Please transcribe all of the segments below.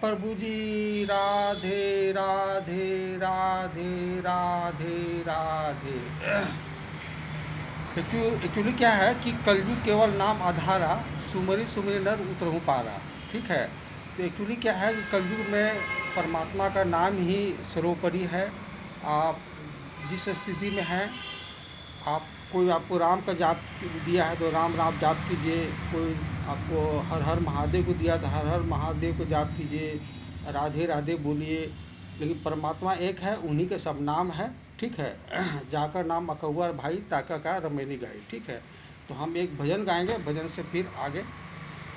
प्रभु जी Radhe Radhe Radhe Radhe Radhe. Actually क्या है कि कलयुग केवल नाम आधारा, सुमरि सुमरि नर उतरहु पारा। ठीक है, तो एक्चुअली क्या है कि कलयुग में परमात्मा का नाम ही सर्वोपरि है। आप जिस स्थिति में हैं, आप कोई आपको राम का जाप दिया है तो राम राम जाप कीजिए, कोई आपको हर हर महादेव को दिया तो हर हर महादेव को जाप कीजिए, राधे राधे बोलिए। लेकिन परमात्मा एक है, उन्हीं के सब नाम है। ठीक है, जाकर नाम अकहुआ भाई ताका का रमेली गाई। ठीक है, तो हम एक भजन गाएंगे, भजन से फिर आगे।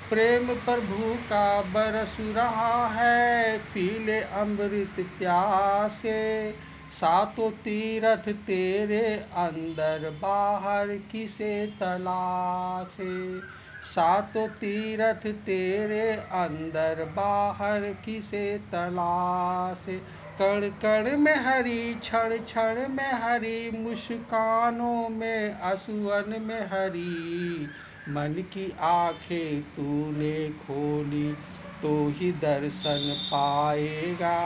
प्रेम प्रभु का बरसु रहा है, पीले अमृत प्यासे, सातों तीरथ तेरे अंदर बाहर किसे तलाशे, सातों तीरथ तेरे अंदर बाहर किसे तलाशे। कण कण में हरी, क्षण क्षण में हरी, मुस्कानों में असुअन में हरी, मन की आंखें तूने खोली तो ही दर्शन पाएगा,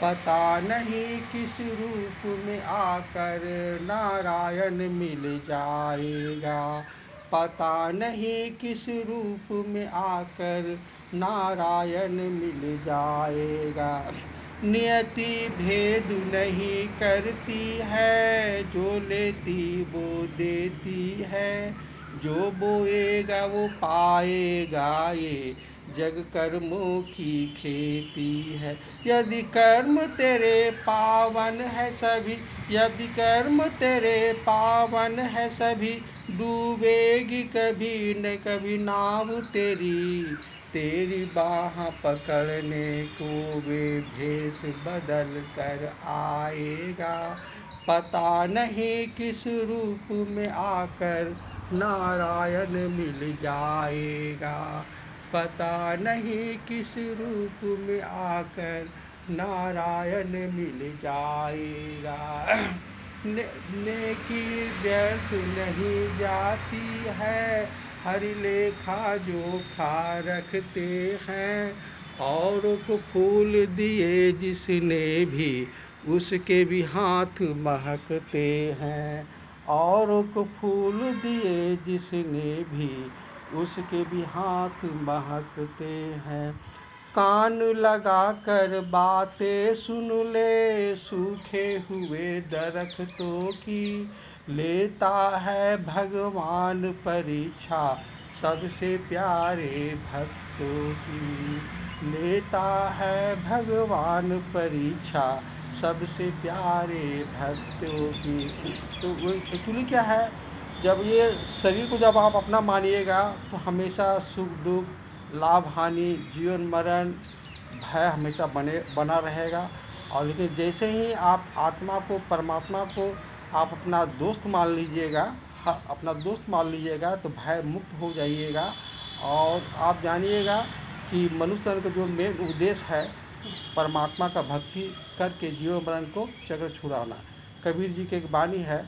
पता नहीं किस रूप में आकर नारायण मिल जाएगा, पता नहीं किस रूप में आकर नारायण मिल जाएगा। नियति भेद नहीं करती है, जो लेती वो देती है, जो बोएगा वो पाएगा, ये जग कर्मों की खेती है। यदि कर्म तेरे पावन है सभी, यदि कर्म तेरे पावन है सभी, डूबेगी कभी न कभी नाव तेरी, तेरी बाह पकड़ने को वे भेष बदल कर आएगा, पता नहीं किस रूप में आकर नारायण मिल जाएगा, पता नहीं किस रूप में आकर नारायण मिल जाएगा। नेकी व्यर्थ नहीं जाती है, हरि लेखा जोखा रखते हैं, औरों को फूल दिए जिसने भी, उसके भी हाथ महकते हैं, औरों को फूल दिए जिसने भी, उसके भी हाथ महकते हैं। कान लगा कर बातें सुन ले, सूखे हुए दरख्तों की, लेता है भगवान परीक्षा सबसे प्यारे भक्तों की, लेता है भगवान परीक्षा सबसे प्यारे भक्तों की। तो एक्चुअली क्या है, जब ये शरीर को जब आप अपना मानिएगा तो हमेशा सुख दुख, लाभ हानि, जीवन मरण, भय हमेशा बना रहेगा। और लेकिन जैसे ही आप आत्मा को, परमात्मा को आप अपना दोस्त मान लीजिएगा, अपना दोस्त मान लीजिएगा, तो भय मुक्त हो जाइएगा। और आप जानिएगा कि मनुष्य का जो मेन उद्देश्य है, परमात्मा का भक्ति करके जीवन मरण को चक्र छुड़ाना। कबीर जी की एक वाणी है,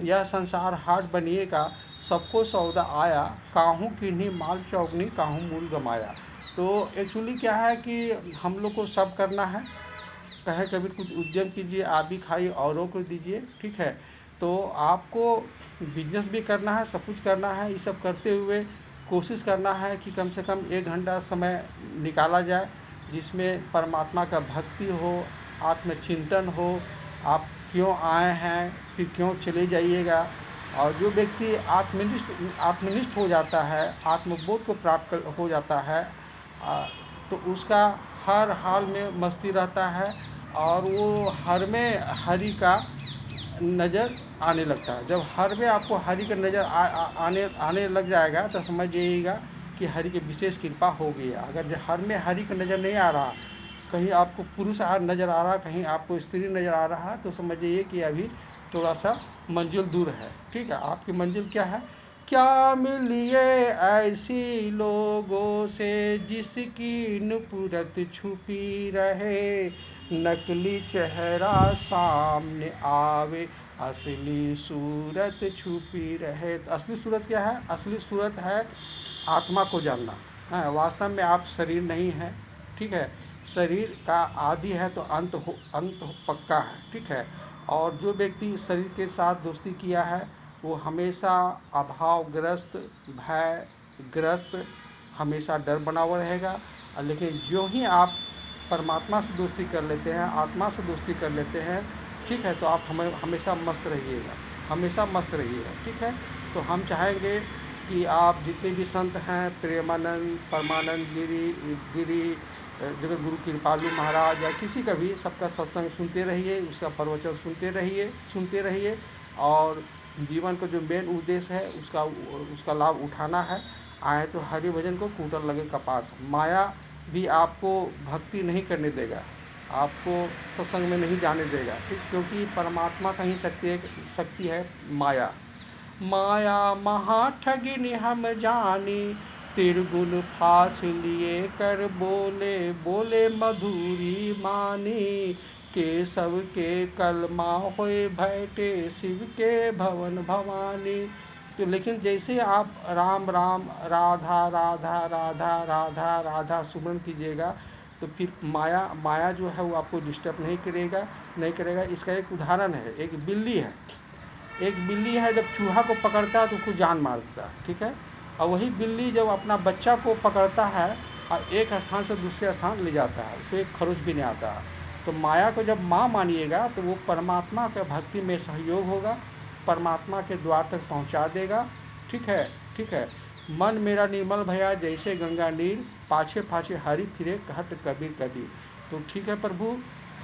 यह संसार हाट बनिएगा, सबको सौदा आया, काहू किन्हीं माल चौगनी, काहू मूल गमाया। तो एक्चुअली क्या है कि हम लोग को सब करना है। कहे कबीर कुछ उद्यम कीजिए, आप भी खाइए औरों को दीजिए। ठीक है, तो आपको बिजनेस भी करना है, सब कुछ करना है। ये सब करते हुए कोशिश करना है कि कम से कम 1 घंटा समय निकाला जाए, जिसमें परमात्मा का भक्ति हो, आत्मचिंतन हो, आप क्यों आए हैं, फिर क्यों चले जाइएगा। और जो व्यक्ति आत्मनिष्ठ हो जाता है, आत्मबोध को प्राप्त हो जाता है, तो उसका हर हाल में मस्ती रहता है, और वो हर में हरि का नज़र आने लगता है। जब हर में आपको हरि का नज़र आने लग जाएगा तो समझ जाइएगा कि हरि की विशेष कृपा हो गई है। अगर हर में हरि का नज़र नहीं आ रहा, कहीं आपको पुरुष नज़र आ रहा, कहीं आपको स्त्री नज़र आ रहा है, तो समझ जाइए कि अभी थोड़ा सा मंजिल दूर है। ठीक है, आपकी मंजिल क्या है? क्या मिलिए ऐसी लोगों से जिसकी नुपुरत छुपी रहे, नकली चेहरा सामने आवे, असली सूरत छुपी रहे। तो असली सूरत क्या है? असली सूरत है आत्मा को जानना है। वास्तव में आप शरीर नहीं है, ठीक है। शरीर का आदि है तो अंत पक्का है, ठीक है। और जो व्यक्ति शरीर के साथ दोस्ती किया है वो हमेशा अभावग्रस्त, भयग्रस्त, हमेशा डर बना हुआ रहेगा। लेकिन जो ही आप परमात्मा से दोस्ती कर लेते हैं, आत्मा से दोस्ती कर लेते हैं, ठीक है, तो आप हमेशा मस्त रहिएगा, हमेशा मस्त रहिएगा, ठीक है। तो हम चाहेंगे कि आप जितने भी संत हैं, प्रेमानंद, परमानंद गिरी, जगत गुरु कृपालु महाराज या किसी का भी, सबका सत्संग सुनते रहिए, उसका प्रवचन सुनते रहिए और जीवन का जो मेन उद्देश्य है उसका लाभ उठाना है। आए तो हरि भजन को कूटन लगे कपास। माया भी आपको भक्ति नहीं करने देगा, आपको सत्संग में नहीं जाने देगा, ठीक, क्योंकि परमात्मा का ही शक्ति है माया। माया महा ठगिनी हम जानी, तिरगुल फास लिए कर बोले, बोले मधुरी मानी, केशव के कलमा होए बैठे, शिव के भवन भवानी। तो लेकिन जैसे आप राम राम, राधा राधा राधा राधा राधा सुमरन कीजिएगा तो फिर माया जो है वो आपको डिस्टर्ब नहीं करेगा। इसका एक उदाहरण है, एक बिल्ली है, जब चूहा को पकड़ता है तो उसको जान मार देता है, ठीक है। और वही बिल्ली जब अपना बच्चा को पकड़ता है और एक स्थान से दूसरे स्थान ले जाता है, उसको एक खरोच भी नहीं आता है। तो माया को जब माँ मानिएगा तो वो परमात्मा के भक्ति में सहयोग होगा, परमात्मा के द्वार तक पहुँचा देगा, ठीक है। मन मेरा निर्मल भया जैसे गंगा नीर, पाछे पाछे हरि फिरे कहत कबीर कबीर। तो ठीक है प्रभु,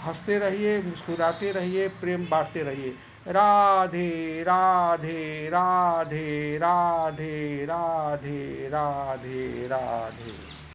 हंसते रहिए, मुस्कुराते रहिए, प्रेम बांटते रहिए। राधे राधे राधे राधे राधे राधे राधे।